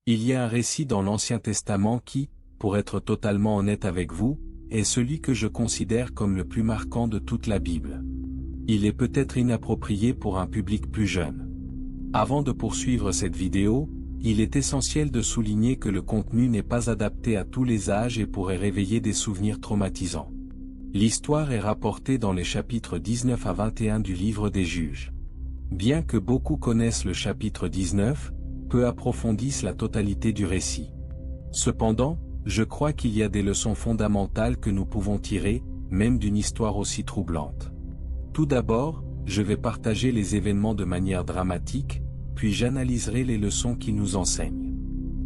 Il y a un récit dans l'Ancien Testament qui, pour être totalement honnête avec vous, est celui que je considère comme le plus marquant de toute la Bible. Il est peut-être inapproprié pour un public plus jeune. Avant de poursuivre cette vidéo, il est essentiel de souligner que le contenu n'est pas adapté à tous les âges et pourrait réveiller des souvenirs traumatisants. L'histoire est rapportée dans les chapitres 19 à 21 du livre des Juges. Bien que beaucoup connaissent le chapitre 19, peu approfondissent la totalité du récit. Cependant, je crois qu'il y a des leçons fondamentales que nous pouvons tirer, même d'une histoire aussi troublante. Tout d'abord, je vais partager les événements de manière dramatique, puis j'analyserai les leçons qu'ils nous enseignent.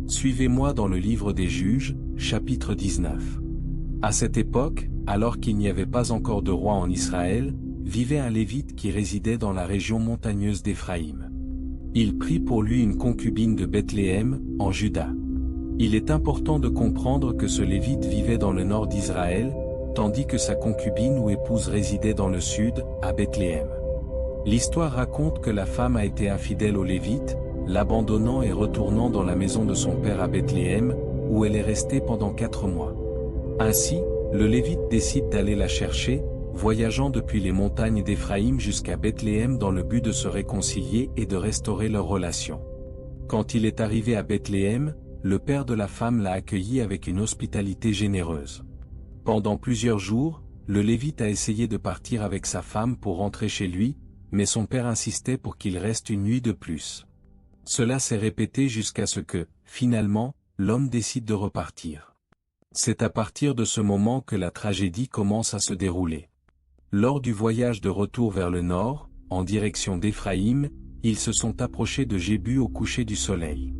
Suivez-moi dans le livre des Juges, chapitre 19. À cette époque, alors qu'il n'y avait pas encore de roi en Israël, vivait un Lévite qui résidait dans la région montagneuse d'Éphraïm. Il prit pour lui une concubine de Bethléem, en Juda. Il est important de comprendre que ce Lévite vivait dans le nord d'Israël, tandis que sa concubine ou épouse résidait dans le sud, à Bethléem. L'histoire raconte que la femme a été infidèle au Lévite, l'abandonnant et retournant dans la maison de son père à Bethléem, où elle est restée pendant 4 mois. Ainsi, le Lévite décide d'aller la chercher, voyageant depuis les montagnes d'Éphraïm jusqu'à Bethléem dans le but de se réconcilier et de restaurer leur relation. Quand il est arrivé à Bethléem, le père de la femme l'a accueilli avec une hospitalité généreuse. Pendant plusieurs jours, le Lévite a essayé de partir avec sa femme pour rentrer chez lui, mais son père insistait pour qu'il reste une nuit de plus. Cela s'est répété jusqu'à ce que, finalement, l'homme décide de repartir. C'est à partir de ce moment que la tragédie commence à se dérouler. Lors du voyage de retour vers le nord, en direction d'Éphraïm, ils se sont approchés de Jébu au coucher du soleil.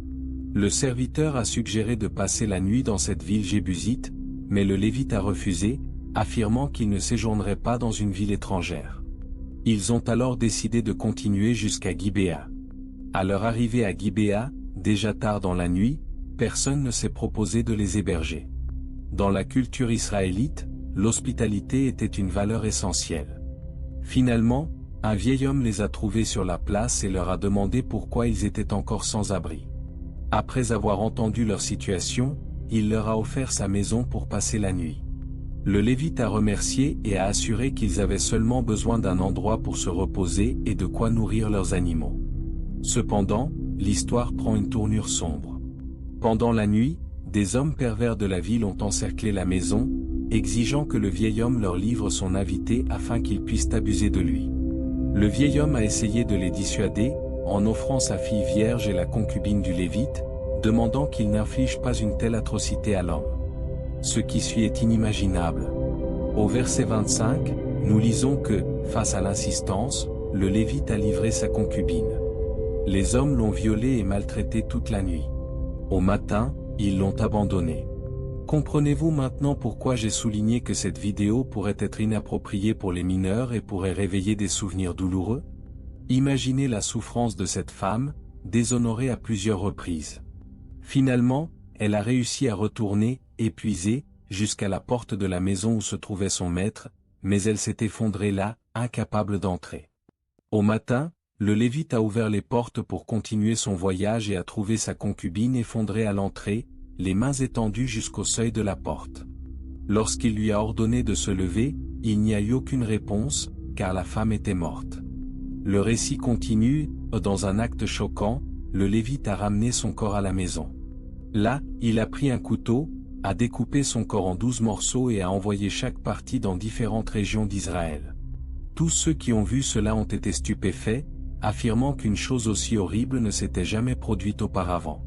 Le serviteur a suggéré de passer la nuit dans cette ville jébusite, mais le Lévite a refusé, affirmant qu'il ne séjournerait pas dans une ville étrangère. Ils ont alors décidé de continuer jusqu'à Gibéa. À leur arrivée à Gibéa, déjà tard dans la nuit, personne ne s'est proposé de les héberger. Dans la culture israélite, l'hospitalité était une valeur essentielle. Finalement, un vieil homme les a trouvés sur la place et leur a demandé pourquoi ils étaient encore sans abri. Après avoir entendu leur situation, il leur a offert sa maison pour passer la nuit. Le Lévite a remercié et a assuré qu'ils avaient seulement besoin d'un endroit pour se reposer et de quoi nourrir leurs animaux. Cependant, l'histoire prend une tournure sombre. Pendant la nuit, des hommes pervers de la ville ont encerclé la maison, exigeant que le vieil homme leur livre son invité afin qu'ils puissent abuser de lui. Le vieil homme a essayé de les dissuader, en offrant sa fille vierge et la concubine du Lévite, demandant qu'il n'inflige pas une telle atrocité à l'homme. Ce qui suit est inimaginable. Au verset 25, nous lisons que, face à l'insistance, le Lévite a livré sa concubine. Les hommes l'ont violée et maltraitée toute la nuit. Au matin, ils l'ont abandonnée. Comprenez-vous maintenant pourquoi j'ai souligné que cette vidéo pourrait être inappropriée pour les mineurs et pourrait réveiller des souvenirs douloureux? Imaginez la souffrance de cette femme, déshonorée à plusieurs reprises. Finalement, elle a réussi à retourner, épuisée, jusqu'à la porte de la maison où se trouvait son maître, mais elle s'est effondrée là, incapable d'entrer. Au matin, le Lévite a ouvert les portes pour continuer son voyage et a trouvé sa concubine effondrée à l'entrée, les mains étendues jusqu'au seuil de la porte. Lorsqu'il lui a ordonné de se lever, il n'y a eu aucune réponse, car la femme était morte. Le récit continue, dans un acte choquant, le Lévite a ramené son corps à la maison. Là, il a pris un couteau, a découpé son corps en 12 morceaux et a envoyé chaque partie dans différentes régions d'Israël. Tous ceux qui ont vu cela ont été stupéfaits, affirmant qu'une chose aussi horrible ne s'était jamais produite auparavant.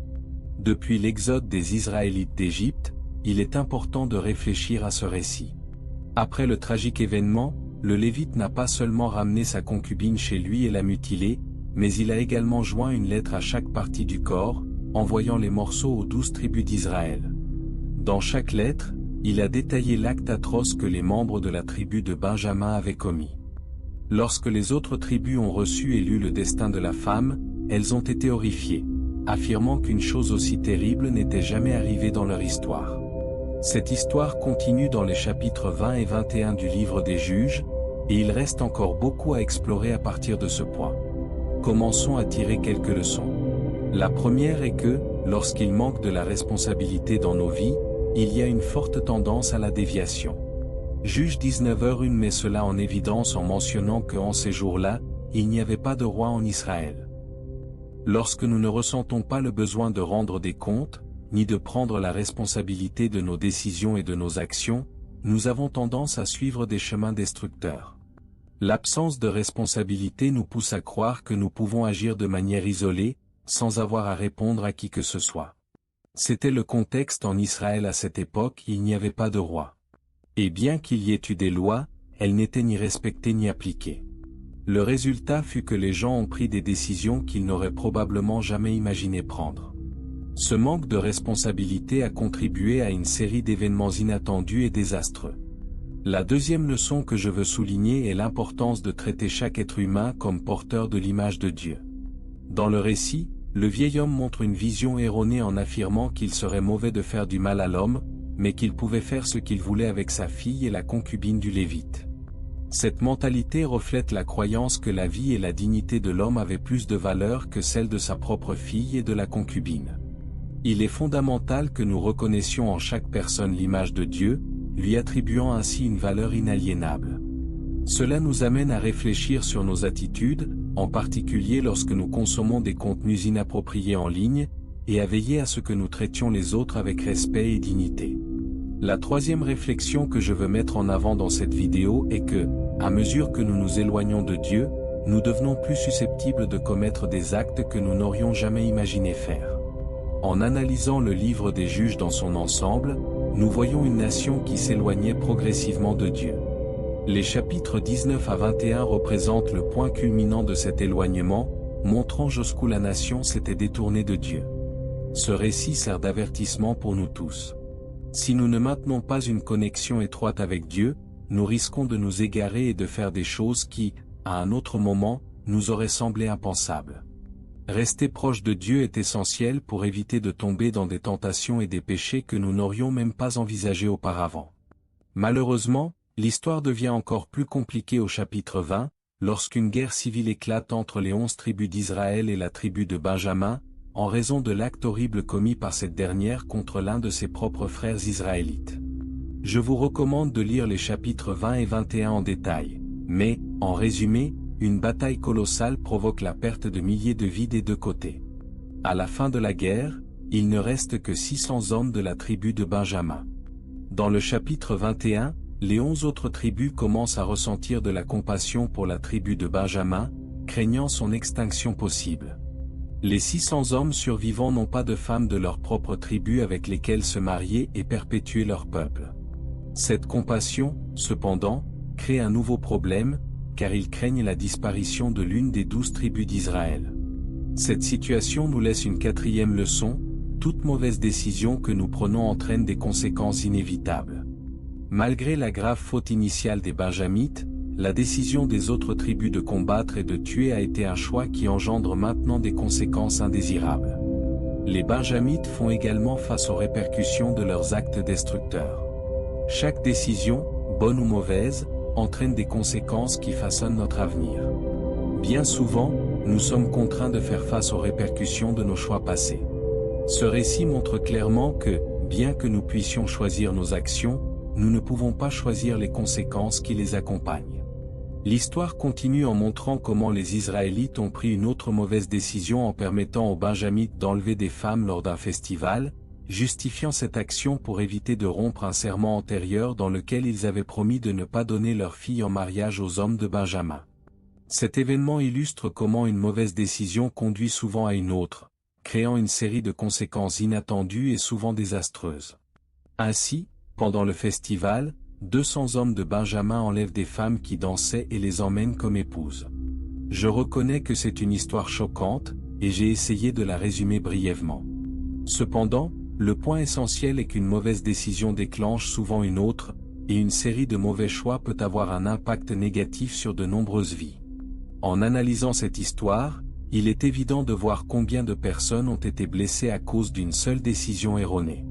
Depuis l'exode des Israélites d'Égypte, il est important de réfléchir à ce récit. Après le tragique événement, le Lévite n'a pas seulement ramené sa concubine chez lui et l'a mutilée, mais il a également joint une lettre à chaque partie du corps, envoyant les morceaux aux 12 tribus d'Israël. Dans chaque lettre, il a détaillé l'acte atroce que les membres de la tribu de Benjamin avaient commis. Lorsque les autres tribus ont reçu et lu le destin de la femme, elles ont été horrifiées, affirmant qu'une chose aussi terrible n'était jamais arrivée dans leur histoire. Cette histoire continue dans les chapitres 20 et 21 du livre des Juges, et il reste encore beaucoup à explorer à partir de ce point. Commençons à tirer quelques leçons. La première est que, lorsqu'il manque de la responsabilité dans nos vies, il y a une forte tendance à la déviation. Juge 19h1 met cela en évidence en mentionnant que en ces jours-là, il n'y avait pas de roi en Israël. Lorsque nous ne ressentons pas le besoin de rendre des comptes, ni de prendre la responsabilité de nos décisions et de nos actions, nous avons tendance à suivre des chemins destructeurs. L'absence de responsabilité nous pousse à croire que nous pouvons agir de manière isolée, sans avoir à répondre à qui que ce soit. C'était le contexte en Israël à cette époque, il n'y avait pas de roi. Et bien qu'il y ait eu des lois, elles n'étaient ni respectées ni appliquées. Le résultat fut que les gens ont pris des décisions qu'ils n'auraient probablement jamais imaginé prendre. Ce manque de responsabilité a contribué à une série d'événements inattendus et désastreux. La deuxième leçon que je veux souligner est l'importance de traiter chaque être humain comme porteur de l'image de Dieu. Dans le récit, le vieil homme montre une vision erronée en affirmant qu'il serait mauvais de faire du mal à l'homme, mais qu'il pouvait faire ce qu'il voulait avec sa fille et la concubine du Lévite. Cette mentalité reflète la croyance que la vie et la dignité de l'homme avaient plus de valeur que celle de sa propre fille et de la concubine. Il est fondamental que nous reconnaissions en chaque personne l'image de Dieu, lui attribuant ainsi une valeur inaliénable. Cela nous amène à réfléchir sur nos attitudes, en particulier lorsque nous consommons des contenus inappropriés en ligne, et à veiller à ce que nous traitions les autres avec respect et dignité. La troisième réflexion que je veux mettre en avant dans cette vidéo est que, à mesure que nous nous éloignons de Dieu, nous devenons plus susceptibles de commettre des actes que nous n'aurions jamais imaginé faire. En analysant le livre des Juges dans son ensemble, nous voyons une nation qui s'éloignait progressivement de Dieu. Les chapitres 19 à 21 représentent le point culminant de cet éloignement, montrant jusqu'où la nation s'était détournée de Dieu. Ce récit sert d'avertissement pour nous tous. Si nous ne maintenons pas une connexion étroite avec Dieu, nous risquons de nous égarer et de faire des choses qui, à un autre moment, nous auraient semblé impensables. Rester proche de Dieu est essentiel pour éviter de tomber dans des tentations et des péchés que nous n'aurions même pas envisagés auparavant. Malheureusement, l'histoire devient encore plus compliquée au chapitre 20, lorsqu'une guerre civile éclate entre les 11 tribus d'Israël et la tribu de Benjamin, en raison de l'acte horrible commis par cette dernière contre l'un de ses propres frères israélites. Je vous recommande de lire les chapitres 20 et 21 en détail, mais, en résumé, une bataille colossale provoque la perte de milliers de vies des deux côtés. À la fin de la guerre, il ne reste que 600 hommes de la tribu de Benjamin. Dans le chapitre 21, les 11 autres tribus commencent à ressentir de la compassion pour la tribu de Benjamin, craignant son extinction possible. Les 600 hommes survivants n'ont pas de femmes de leur propre tribu avec lesquelles se marier et perpétuer leur peuple. Cette compassion, cependant, crée un nouveau problème, car ils craignent la disparition de l'une des 12 tribus d'Israël. Cette situation nous laisse une quatrième leçon: toute mauvaise décision que nous prenons entraîne des conséquences inévitables. Malgré la grave faute initiale des Benjamites, la décision des autres tribus de combattre et de tuer a été un choix qui engendre maintenant des conséquences indésirables. Les Benjamites font également face aux répercussions de leurs actes destructeurs. Chaque décision, bonne ou mauvaise, entraîne des conséquences qui façonnent notre avenir. Bien souvent, nous sommes contraints de faire face aux répercussions de nos choix passés. Ce récit montre clairement que, bien que nous puissions choisir nos actions, nous ne pouvons pas choisir les conséquences qui les accompagnent. L'histoire continue en montrant comment les Israélites ont pris une autre mauvaise décision en permettant aux Benjamites d'enlever des femmes lors d'un festival, justifiant cette action pour éviter de rompre un serment antérieur dans lequel ils avaient promis de ne pas donner leur fille en mariage aux hommes de Benjamin. Cet événement illustre comment une mauvaise décision conduit souvent à une autre, créant une série de conséquences inattendues et souvent désastreuses. Ainsi, pendant le festival, 200 hommes de Benjamin enlèvent des femmes qui dansaient et les emmènent comme épouses. Je reconnais que c'est une histoire choquante, et j'ai essayé de la résumer brièvement. Cependant, le point essentiel est qu'une mauvaise décision déclenche souvent une autre, et une série de mauvais choix peut avoir un impact négatif sur de nombreuses vies. En analysant cette histoire, il est évident de voir combien de personnes ont été blessées à cause d'une seule décision erronée.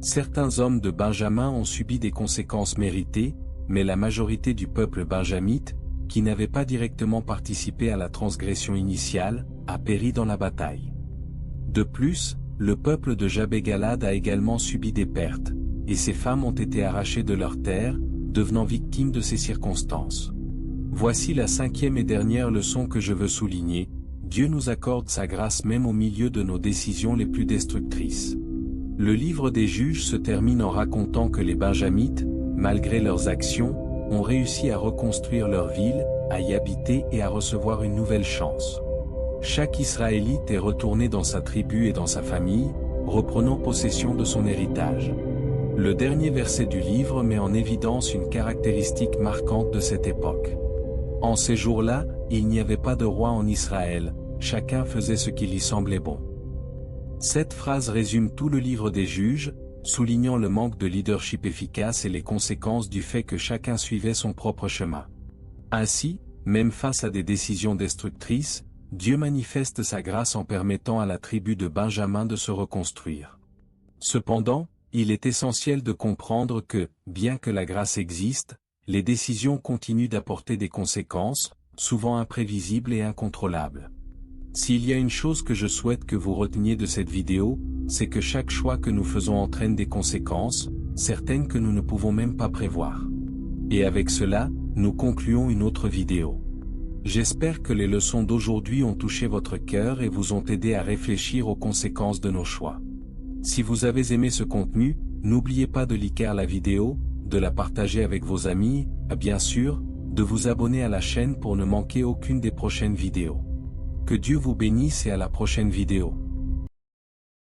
Certains hommes de Benjamin ont subi des conséquences méritées, mais la majorité du peuple benjamite, qui n'avait pas directement participé à la transgression initiale, a péri dans la bataille. De plus, Le peuple de Jabé-Galad a également subi des pertes, et ces femmes ont été arrachées de leurs terres, devenant victimes de ces circonstances. Voici la 5e et dernière leçon que je veux souligner: Dieu nous accorde sa grâce même au milieu de nos décisions les plus destructrices. Le livre des Juges se termine en racontant que les Benjamites, malgré leurs actions, ont réussi à reconstruire leur ville, à y habiter et à recevoir une nouvelle chance. Chaque Israélite est retourné dans sa tribu et dans sa famille, reprenant possession de son héritage. Le dernier verset du livre met en évidence une caractéristique marquante de cette époque. En ces jours-là, il n'y avait pas de roi en Israël, chacun faisait ce qui lui semblait bon. Cette phrase résume tout le livre des Juges, soulignant le manque de leadership efficace et les conséquences du fait que chacun suivait son propre chemin. Ainsi, même face à des décisions destructrices, Dieu manifeste sa grâce en permettant à la tribu de Benjamin de se reconstruire. Cependant, il est essentiel de comprendre que, bien que la grâce existe, les décisions continuent d'apporter des conséquences, souvent imprévisibles et incontrôlables. S'il y a une chose que je souhaite que vous reteniez de cette vidéo, c'est que chaque choix que nous faisons entraîne des conséquences, certaines que nous ne pouvons même pas prévoir. Et avec cela, nous concluons une autre vidéo. J'espère que les leçons d'aujourd'hui ont touché votre cœur et vous ont aidé à réfléchir aux conséquences de nos choix. Si vous avez aimé ce contenu, n'oubliez pas de liker la vidéo, de la partager avec vos amis, et bien sûr, de vous abonner à la chaîne pour ne manquer aucune des prochaines vidéos. Que Dieu vous bénisse et à la prochaine vidéo.